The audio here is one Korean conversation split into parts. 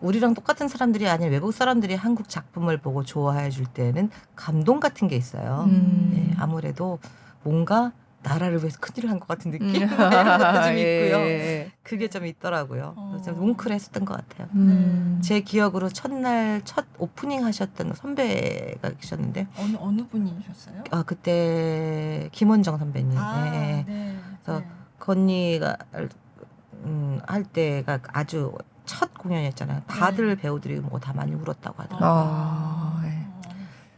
우리랑 똑같은 사람들이 아닌 외국 사람들이 한국 작품을 보고 좋아해 줄 때는 감동 같은 게 있어요. 네, 아무래도 뭔가 나라를 위해서 큰일을 한 것 같은 느낌 이런 것도 좀 있고요. 예. 그게 좀 있더라고요. 그래서 좀 뭉클했었던 것 같아요. 음. 제 기억으로 첫날 첫 오프닝 하셨던 선배가 계셨는데 어느 분이셨어요? 그때 김원정 선배님. 네. 그래서 그 언니가 할 때가 아주 첫 공연이었잖아요. 다들 배우들이 뭐 다 많이 울었다고 하더라고요. 예.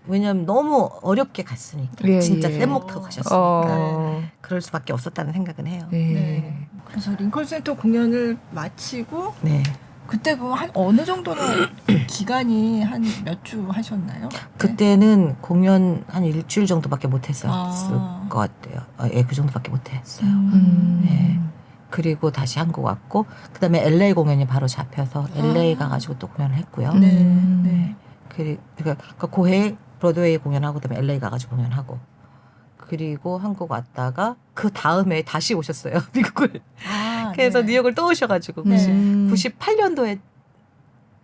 왜냐면 너무 어렵게 갔으니까 예, 진짜 예. 뗏목 타고 가셨으니까 네. 그럴 수밖에 없었다는 생각은 해요. 예. 네. 그래서 링컨 센터 공연을 마치고 네. 그때 그 한 어느 정도는 기간이 한 몇 주 하셨나요? 그때는 공연 한 일주일 정도밖에 못했을 아. 것 같아요. 예, 그 정도밖에 못했어요. 네. 그리고 다시 한국 왔고 그다음에 LA 공연이 바로 잡혀서 LA 가가지고 또 공연을 했고요. 네. 그러니까 고해 브로드웨이 공연하고 그다음에 LA 가가지고 공연하고 그리고 한국 왔다가 그 다음에 다시 오셨어요. 미국을. 그래서 네. 뉴욕을 또 오셔가지고 네. 98년도에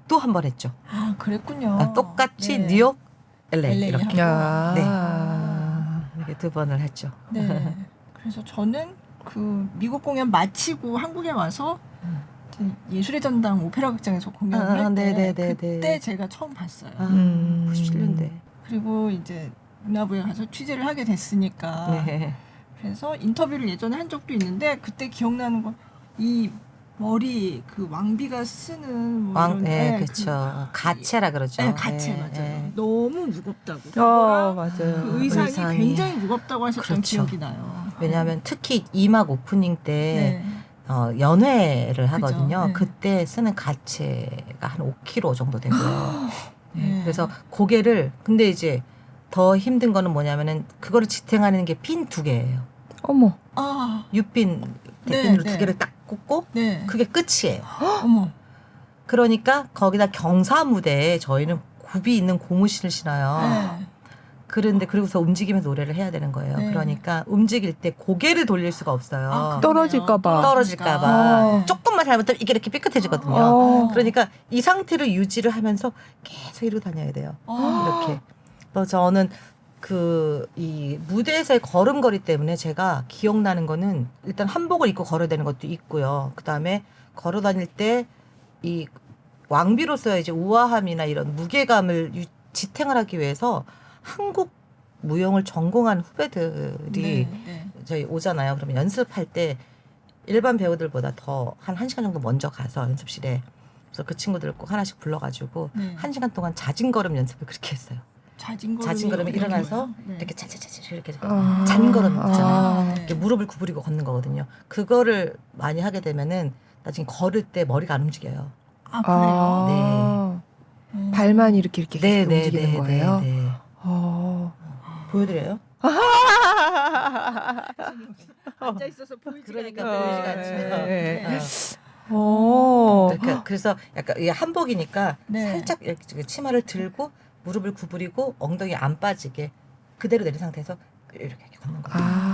또 한 번 했죠. 그랬군요. 똑같이 네. 뉴욕, LA LA 이렇게 야. 이렇게 두 번을 했죠. 네. 그래서 저는 그 미국 공연 마치고 한국에 와서 이제 예술의 전당 오페라 극장에서 공연을 할 때 네네네네. 그때 제가 처음 봤어요. 97년대. 그리고 이제 문화부에 가서 취재를 하게 됐으니까 네. 그래서 인터뷰를 예전에 한 적도 있는데 그때 기억나는 건 이 머리 그 왕비가 쓰는 뭐 이런 그렇죠. 가채라 그러죠. 네, 가채 네, 맞아요. 네. 너무 무겁다고. 그거랑 맞아요. 그 의상이, 의상이. 굉장히 무겁다고 하셨던 그렇죠. 기억이 나요. 왜냐하면 특히 2막 오프닝 때 네. 연회를 하거든요. 네. 그때 쓰는 가채가 한 5kg 정도 되고요. 네. 그래서 고개를 근데 이제 더 힘든 거는 뭐냐면은 그거를 지탱하는 게 핀 2개예요. 어머. 육핀, 대핀으로 네, 2개를 딱 꽂고 네. 그게 끝이에요. 어머. 그러니까 거기다 경사 무대에 저희는 굽이 있는 고무신을 신어요. 네. 그런데 그러고서 움직이면서 노래를 해야 되는 거예요. 네. 그러니까 움직일 때 고개를 돌릴 수가 없어요. 떨어질까봐. 떨어질까봐. 조금만 잘못하면 이게 이렇게 삐끗해지거든요. 그러니까 이 상태를 유지를 하면서 계속 이러고 다녀야 돼요. 이렇게. 그래서 저는 이 무대에서의 걸음걸이 때문에 제가 기억나는 거는 일단 한복을 입고 걸어야 되는 것도 있고요. 그 다음에 걸어 다닐 때 이 왕비로서의 이제 우아함이나 이런 무게감을 지탱을 하기 위해서 한국 무용을 전공한 후배들이 저희 오잖아요. 그러면 연습할 때 일반 배우들보다 더 한 1시간 정도 먼저 가서 연습실에 그래서 그 친구들 꼭 하나씩 불러가지고 1시간 동안 자진걸음 연습을 그렇게 했어요. 자진걸음에 일어나서 이렇게 차차차차 이렇게 잔걸음 있잖아요. 이렇게 무릎을 구부리고 걷는 거거든요. 그거를 많이 하게 되면은 나중에 걸을 때 머리가 안 움직여요. 그래요? 네. 발만 이렇게 계속 움직이는 거예요. 네. 보여드려요? 앉아 있어서 보이지가 그러니까 않는데. 보이지가 네. 그래서 약간 이 한복이니까 네. 살짝 이렇게 치마를 들고 무릎을 구부리고 엉덩이 안 빠지게 그대로 내린 상태에서 이렇게 걷는 거예요.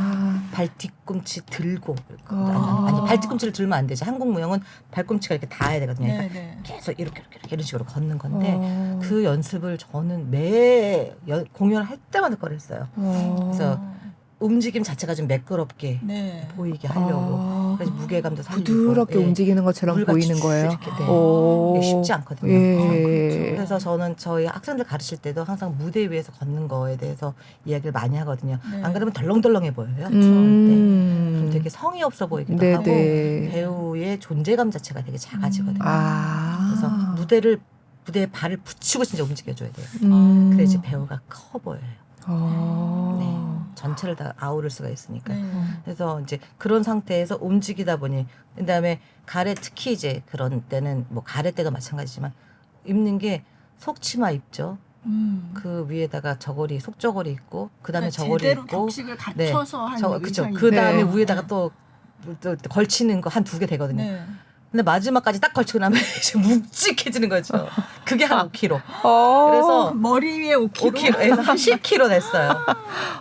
발 뒤꿈치 들고 아니 발 뒤꿈치를 들면 안 되죠. 한국 무용은 발꿈치가 이렇게 닿아야 되거든요. 그러니까 계속 이렇게 이런 식으로 걷는 건데 그 연습을 저는 매 공연할 때마다 그걸 했어요. 그래서 움직임 자체가 좀 매끄럽게 보이게 하려고 그래서 무게감도 살리고 부드럽게 움직이는 것처럼 보이는 거예요. 이렇게 이게 쉽지 않거든요. 예. 그래서 저는 저희 학생들 가르칠 때도 항상 무대 위에서 걷는 거에 대해서 이야기를 많이 하거든요. 안 그러면 덜렁덜렁해 보여요. 그럼 되게 성의 없어 보이기도 하고 배우의 존재감 자체가 되게 작아지거든요. 그래서 무대에 발을 붙이고 진짜 움직여줘야 돼요. 그래야지 배우가 커 보여요. 네. 전체를 다 아우를 수가 있으니까. 그래서 이제 그런 상태에서 움직이다 보니 그다음에 가래 특히 이제 그런 때는 뭐 가래 때도 마찬가지지만 입는 게 속치마 입죠. 그 위에다가 저고리 속저고리 입고 그다음에 저고리 제대로 입고 격식을 갖춰서 하는 그쵸. 의상이 그다음에 위에다가 또 걸치는 거 한 2개 되거든요. 근데 마지막까지 딱 걸치고 나면 이제 묵직해지는 거죠. 그게 한 5kg. 그래서 머리 위에 5kg? 5kg에서 한 10kg 됐어요.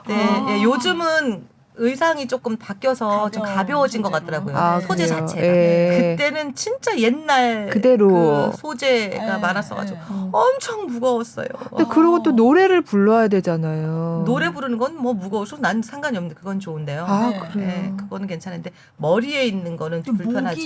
네, 예, 요즘은 의상이 조금 바뀌어서 좀 가벼워진 것 소재로. 같더라고요. 아, 소재 그래요? 자체가. 예. 그때는 진짜 옛날 그대로. 그 소재가 예, 많았어가지고 예. 엄청 무거웠어요. 근데 그리고 또 노래를 불러야 되잖아요. 노래 부르는 건 뭐 무거워서 난 상관이 없는데 그건 좋은데요. 아, 네. 그래요. 네, 그거는 괜찮은데 머리에 있는 거는 좀 불편하죠.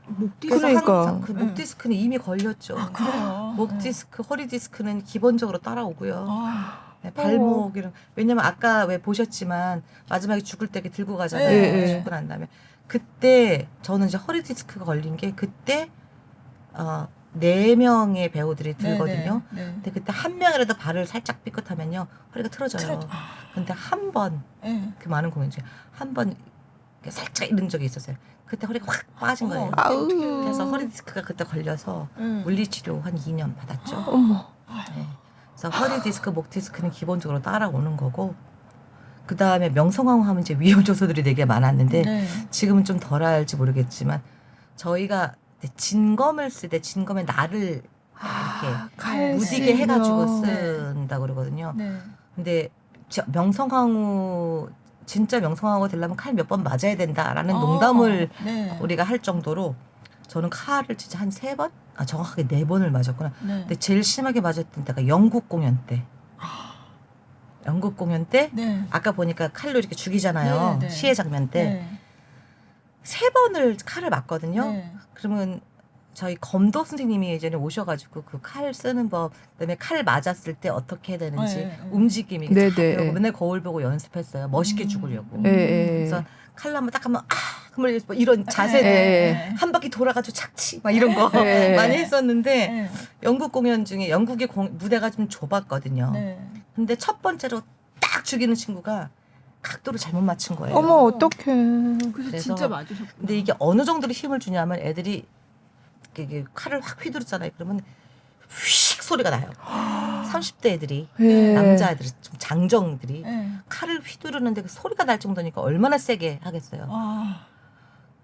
목 디스크. 그래서 그러니까. 항상 그 목 디스크는 이미 걸렸죠. 그래요. 목 디스크, 허리 디스크는 기본적으로 따라오고요. 아, 네, 발목 이런 왜냐면 아까 왜 보셨지만 마지막에 죽을 때 이렇게 들고 가잖아요. 네, 네. 죽고 난 다음에 그때 저는 이제 허리 디스크가 걸린 게 그때 4명의 배우들이 들거든요. 네, 네, 네. 근데 그때 한 명이라도 발을 살짝 삐끗하면요 허리가 틀어져요. 근데 한 번 그 네. 많은 공연 중에 한 번 살짝 이런 적이 있었어요. 그때 허리가 확 빠진 거예요. 아우. 그래서 허리 디스크가 그때 걸려서 물리치료 한 2년 받았죠. 어머. 네. 그래서 허리 디스크, 목 디스크는 기본적으로 따라오는 거고 그 다음에 명성황후 하면 이제 위험 요소들이 되게 많았는데 네. 지금은 좀 덜할지 모르겠지만 저희가 진검을 쓸 때 진검의 날을 이렇게 칼 무디게 해가지고 쓰면. 쓴다고 그러거든요. 네. 근데 명성황후 진짜 명성황후가 되려면 칼 몇 번 맞아야 된다라는 농담을 네. 우리가 할 정도로 저는 칼을 진짜 한 3번? 정확하게 4번을 맞았구나. 네. 근데 제일 심하게 맞았던 때가 영국 공연 때. 영국 공연 때 네. 아까 보니까 칼로 이렇게 죽이잖아요. 네, 네. 시해 장면 때. 네. 3번을 칼을 맞거든요. 네. 그러면 저희 검도 선생님이 예전에 오셔가지고 그 칼 쓰는 법, 그다음에 칼 맞았을 때 어떻게 해야 되는지 네, 네. 움직임이 네, 다 네. 배우고 맨날 거울 보고 연습했어요. 멋있게 죽으려고. 예, 예. 그래서 칼로 한번 딱 하면 그러면 뭐 이런 자세 네. 한 바퀴 돌아가지고 착지 막 이런 거 네. 많이 했었는데 네. 영국 공연 중에 영국의 무대가 좀 좁았거든요. 네. 근데 첫 번째로 딱 죽이는 친구가 각도를 잘못 맞춘 거예요. 어머, 어떡해. 그래서 그래서- 진짜 맞으셨구나. 근데 이게 어느 정도로 힘을 주냐면 애들이 이게 칼을 확 휘두르잖아요. 그러면 휙 소리가 나요. 30대 애들이 예. 남자애들이 좀 장정들이 네. 칼을 휘두르는데 그 소리가 날 정도니까 얼마나 세게 하겠어요. 아.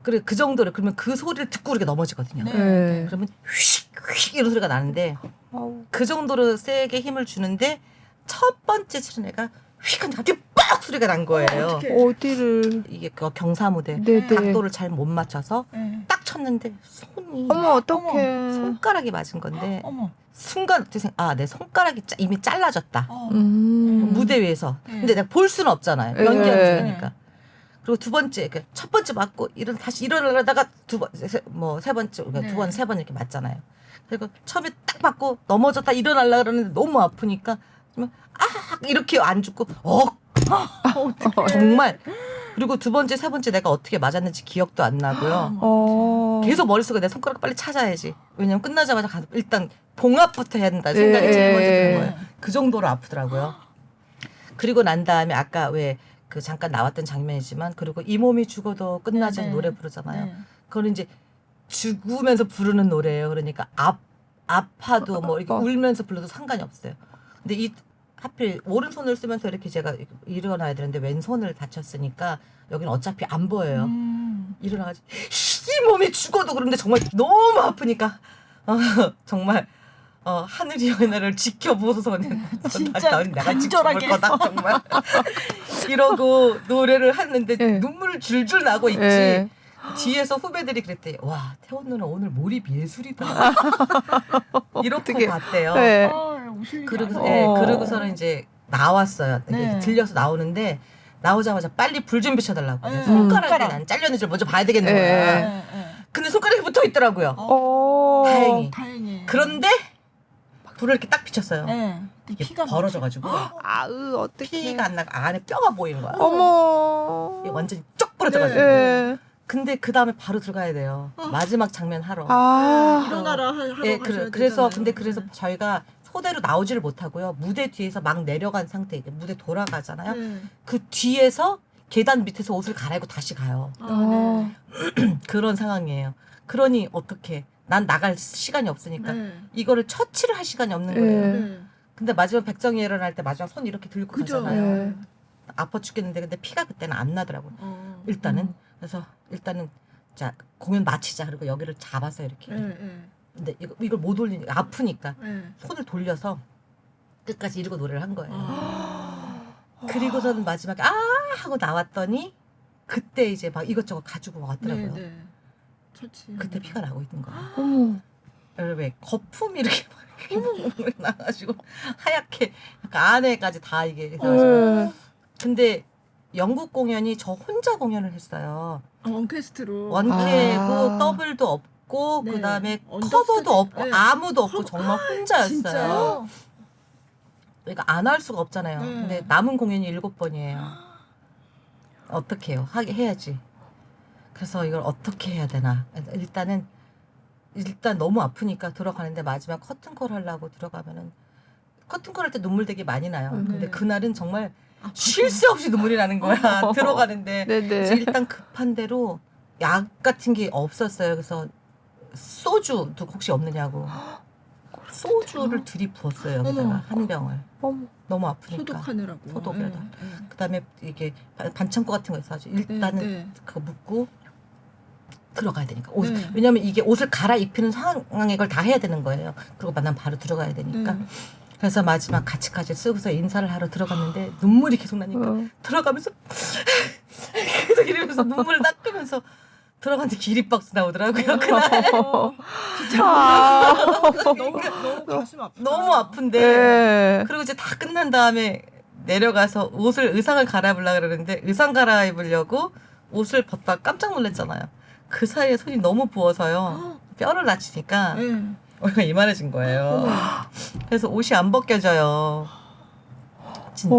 그래 그 정도로 그러면 그 소리를 듣고 이렇게 넘어지거든요. 네. 예. 그러면 휙 이런 소리가 나는데 아우. 그 정도로 세게 힘을 주는데 첫 번째 치는 애가 휙 하니까 갑자기 빡 소리가 난 거예요. 어떡해. 그 어디를. 이게 그 경사무대 네네. 각도를 잘 못 맞춰서 네. 딱 쳤는데 손이 어머, 어떡해. 손가락이 맞은 건데 어머. 순간 내 손가락이 이미 잘라졌다. 무대 위에서. 근데 내가 볼 수는 없잖아요. 예. 연기하는 중이니까. 그리고 두 번째, 첫 번째 맞고 다시 일어나다가 세 번째, 네. 두 번, 세 번 이렇게 맞잖아요. 그리고 처음에 딱 맞고 넘어졌다 일어나려고 그러는데 너무 아프니까 그러면 이렇게 안 죽고 정말. 그리고 두 번째, 세 번째 내가 어떻게 맞았는지 기억도 안 나고요. 어. 계속 머릿속에 내 손가락 빨리 찾아야지. 왜냐면 끝나자마자 가서 일단 봉합부터 해야 된다 생각이 제일 먼저 드는 거예요. 그 정도로 아프더라고요. 그리고 난 다음에 아까 왜 그 잠깐 나왔던 장면이지만 그리고 이 몸이 죽어도 끝나지 않는 네, 네. 노래 부르잖아요. 네. 그거는 이제 죽으면서 부르는 노래예요. 그러니까 아파도 뭐 이렇게 울면서 불러도 상관이 없어요. 근데 이 하필 오른손을 쓰면서 이렇게 제가 일어나야 되는데 왼손을 다쳤으니까 여기는 어차피 안 보여요. 일어나가지고 이 몸이 죽어도 그런데 정말 너무 아프니까 정말 하늘이 나를 지켜보소서는 진짜 내가 지켜볼 간절하게. 거다 정말 이러고 노래를 했는데 네. 눈물을 줄줄 나고 있지. 예. 뒤에서 후배들이 그랬대. 와 태원 누나 오늘 몰입 예술이다. 이렇게 어떡해. 봤대요. 예. 오실 일이 그러고서, 아니에요. 그러고서는 이제 나왔어요. 네. 들려서 나오는데 나오자마자 빨리 불 좀 비춰달라고. 네. 손가락이 손가락. 난 잘렸는지 먼저 봐야 되겠는 네. 거야. 네, 네. 근데 손가락이 붙어 있더라고요. 다행히. 다행히. 그런데 불을 이렇게 딱 비쳤어요. 네. 이게 피가 벌어져가지고 아으, 어떡해. 피가 안 나고 안에 뼈가 보이는 거야. 어머. 이게 완전히 쪽 부러져가지고. 네. 예. 근데 그 다음에 바로 들어가야 돼요. 마지막 장면 하러. 아. 일어나라 하러 예, 가셔야 그래서 되잖아요. 그래서 저희가 소대로 나오지를 못하고요. 무대 뒤에서 막 내려간 상태, 무대 돌아가잖아요. 네. 그 뒤에서 계단 밑에서 옷을 갈아입고 다시 가요. 어. 그런 상황이에요. 그러니 어떻게? 난 나갈 시간이 없으니까 네. 이거를 처치를 할 시간이 없는 네. 거예요. 네. 근데 마지막 백정이 일어날 때 마지막 손 이렇게 들고 그죠. 가잖아요. 네. 아파 죽겠는데 근데 피가 그때는 안 나더라고요. 일단은 그래서 일단은 자 공연 마치자 그리고 여기를 잡아서 이렇게. 네. 근데 이걸 못 올리니까 아프니까 네. 손을 돌려서 끝까지 이러고 노래를 한 거예요. 아. 그리고서는 마지막에 하고 나왔더니 그때 이제 막 이것저것 가지고 왔더라고요. 네. 처치. 그때 피가 나고 있는 거예요. 어머. 왜 거품이 이렇게 막 나가지고 하얗게 약간 안에까지 다 이게 나가지고. 네. 근데 영국 공연이 저 혼자 공연을 했어요. 원캐스트로. 원캐고 아. 더블도 없고 네. 그다음에 언더스터디. 커버도 없고 네. 아무도 없고 정말 혼자였어요. 진짜요? 그러니까 안 할 수가 없잖아요. 네. 근데 남은 공연이 7번이에요. 어떻게 해요? 하게 해야지. 그래서 이걸 어떻게 해야 되나? 일단 너무 아프니까 들어가는데 마지막 커튼콜 하려고 들어가면은 커튼콜 할 때 눈물 되게 많이 나요. 네. 근데 그날은 정말 쉴 새 없이 눈물이 나는 거야. 들어가는데 그래서 네네. 일단 급한 대로 약 같은 게 없었어요. 그래서 소주도 혹시 없느냐고 소주를 들이부었어요. 어머. 여기다가 한 병을 어머. 너무 아프니까. 소독하느라고. 소독에다. 네. 그다음에 이게 반창고 같은 거 있어서 일단은 네. 그거 묶고 들어가야 되니까 옷 네. 왜냐면 이게 옷을 갈아입히는 상황에 그걸 다 해야 되는 거예요. 그리고 만나면 바로 들어가야 되니까. 네. 그래서 마지막 같이 쓰고서 인사를 하러 들어갔는데 눈물이 계속 나니까 어. 들어가면서 계속 이러면서 눈물을 닦으면서 들어갔는데 기립박수 나오더라고요. 그날 아. 너무 가슴 아프다. 너무 아픈데 네. 그리고 이제 다 끝난 다음에 내려가서 의상을 갈아입으려고 그러는데 의상 갈아입으려고 옷을 벗다 깜짝 놀랐잖아요. 그 사이에 손이 너무 부어서요. 뼈를 다치니까 네. 얼굴이 이만해진 거예요. 그래서 옷이 안 벗겨져요. 진짜.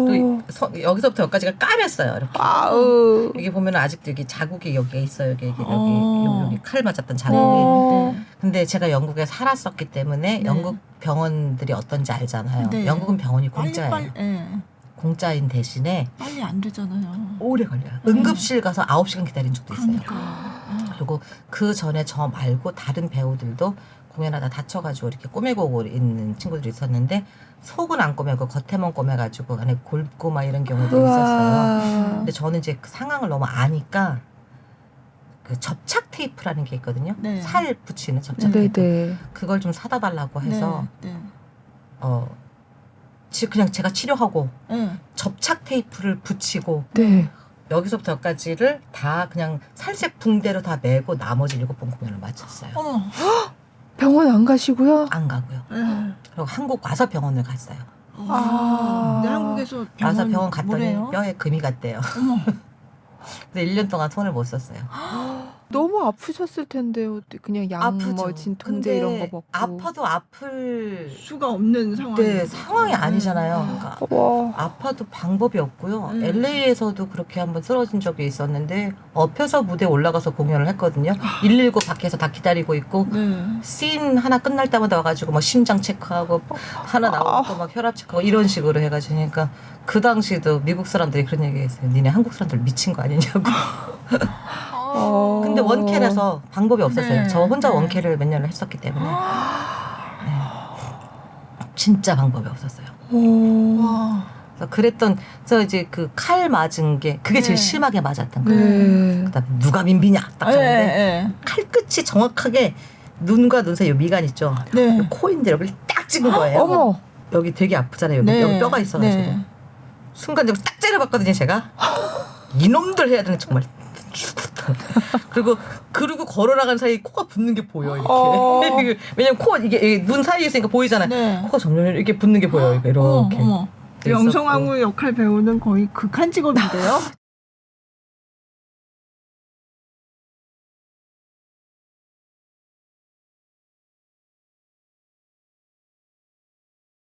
그리고 여기서부터 여기까지가 까맸어요. 이렇게. 아우. 여기 보면 아직도 여기 자국이 여기에 있어요. 여기 어. 여기 칼 맞았던 자국이. 어. 근데 제가 영국에 살았었기 때문에 네. 영국 병원들이 어떤지 알잖아요. 네. 영국은 병원이 공짜예요. 빨리 공짜인 대신에 빨리 안 되잖아요. 오래 걸려요. 응급실 가서 9시간 기다린 적도 있어요. 그러니까. 그리고 그 전에 저 말고 다른 배우들도 공연하다 다쳐가지고 이렇게 꼬매고 오고 있는 친구들이 있었는데 속은 안 꼬매고 겉에만 꼬매가지고 안에 골고 막 이런 경우도 있었어요. 우와. 근데 저는 이제 그 상황을 너무 아니까 그 접착 테이프라는 게 있거든요. 네. 살 붙이는 접착 테이프. 네네. 그걸 좀 사다 달라고 해서 네. 그냥 제가 치료하고 네. 접착 테이프를 붙이고 네. 여기서부터 여기까지를 다 그냥 살색 붕대로 다 메고 나머지 7번 공연을 마쳤어요. 어머. 병원 안 가시고요? 안 가고요. 네. 그리고 한국 와서 병원을 갔어요. 아. 근데 한국에서 와서 병원 갔더니 뭐래요? 뼈에 금이 갔대요. 어머. 근데 1년 동안 손을 못 썼어요. 너무 아프셨을 텐데요. 그냥 약, 뭐 진통제 이런 거 먹고. 아파도 아플 수가 없는 상황. 네, 상황이 아니잖아요. 그러니까 와. 아파도 방법이 없고요. 음. LA에서도 그렇게 한번 쓰러진 적이 있었는데 엎혀서 무대에 올라가서 공연을 했거든요. 119 밖에서 다 기다리고 있고 네. 씬 하나 끝날 때마다 와가지고 막 심장 체크하고 하나 나오고 막 혈압 체크하고 이런 식으로 해가지고 그러니까 그 당시도 미국 사람들이 그런 얘기했어요. 니네 한국 사람들 미친 거 아니냐고. 어. 근데 원캐라서 방법이 없었어요. 네. 저 혼자 네. 원캐를 몇 년을 했었기 때문에 네. 진짜 방법이 없었어요. 어. 와. 그래서 그랬던 저 이제 그 칼 맞은 게 그게 제일 네. 심하게 맞았던 거예요. 네. 그다음 누가 민비냐 딱 하는데 네. 칼 끝이 정확하게 눈과 눈 사이 요 미간 있죠. 네. 코인데 여기 딱 찍은 거예요. 어머. 여기 되게 아프잖아요. 여기, 네. 여기 뼈가 있어가지고 네. 순간 여기 딱 째려봤거든요. 제가 이놈들 해야 되는 정말 죽었다. 그리고 걸어나가는 사이 코가 붓는 게 보여 이렇게. 어. 왜냐면 코 이게 눈 사이에 있으니까 보이잖아요. 네. 코가 점점 이렇게 붓는 게 보여 이렇게. 어머. 돼 있었고. 영성황후 역할 배우는 거의 극한 직업인데요.